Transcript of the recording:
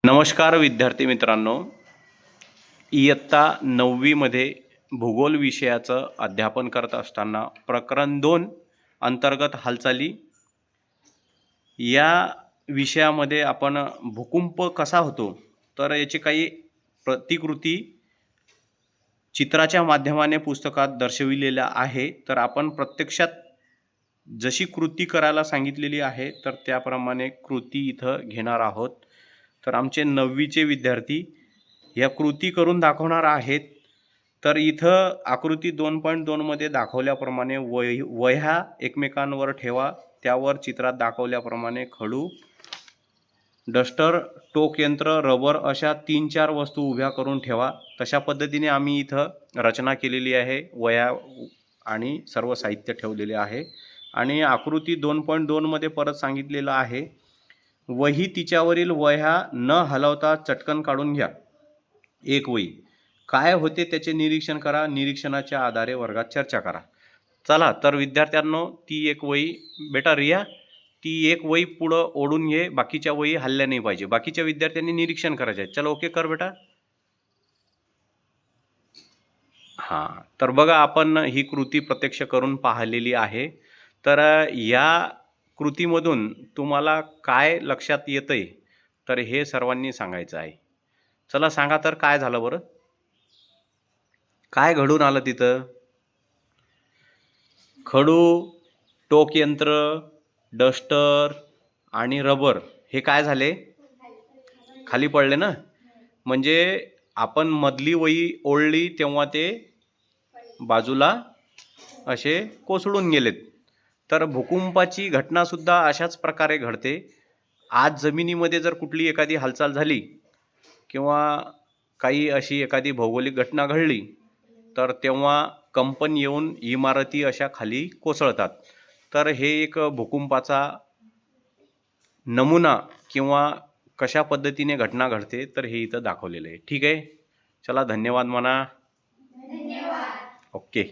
नमस्कार विद्यार्थी मित्रांनो, इयत्ता 9वीमध्ये भूगोल विषयाचं अध्यापन करत असताना प्रकरण 2 अंतर्गत हालचाली या विषयामध्ये आपण भूकंप कसा होतो तर याची काही प्रतिकृती चित्राच्या माध्यमाने पुस्तकात दर्शविलेल्या आहे। तर आपण प्रत्यक्षात जशी कृती करायला सांगितलेली आहे तर त्याप्रमाणे कृती इथं घेणार आहोत। तर आमचे 9वीचे विद्यार्थी या कृती करून दाखवणार आहेत। तर इथं आकृती 2.2 मध्ये दाखवल्याप्रमाणे वह्या एकमेकांवर ठेवा, त्यावर चित्रात दाखवल्याप्रमाणे खडू, डस्टर, टोक यंत्र, रबर अशा 3-4 वस्तू उभ्या करून ठेवा। तशा पद्धतीने आम्ही इथं रचना केलेली आहे, वह्या आणि सर्व साहित्य ठेवलेले आहे। आणि आकृती 2.2 मध्ये परत सांगितलेलं आहे, वही तिच्यावरील वह्या न हलवता चटकन काढून घ्या। एक वही काय होते त्याचे निरीक्षण करा, निरीक्षणाच्या आधारे वर्गात चर्चा करा। चला तर विद्यार्थ्यांनो, ती एक वही बेटा रिया, ती एक वही पुढं ओढून घे, बाकीच्या वही हल्ल्या नाही पाहिजे, बाकीच्या विद्यार्थ्यांनी निरीक्षण करायचे आहे। चला ओके कर बेटा। हां, तर बघा आपण ही कृती प्रत्यक्ष करून पाहिलेली आहे। तर या कृतीमधून तुम्हाला काय लक्षात येतंय तर हे सर्वांनी सांगायचं आहे। चला सांगा तर काय झालं बरं, काय घडून आलं तिथं? खडू, टोक यंत्र, डस्टर आणि रबर हे काय झाले? खाली पडले ना। म्हणजे आपण मधली वही ओढली तेव्हा ते बाजूला असे कोसळून गेलेत। तर भूकंपाची घटनासुद्धा अशाच प्रकारे घडते। आज जमिनीमध्ये जर कुठली एखादी हालचाल झाली किंवा काही अशी एखादी भौगोलिक घटना घडली तर तेव्हा कंपन येऊन इमारती अशा खाली कोसळतात। तर हे एक भूकंपाचा नमुना किंवा कशा पद्धतीने घटना घडते तर हे इथं दाखवलेलं आहे। ठीक आहे, चला धन्यवाद म्हणा। धन्यवाद। ओके।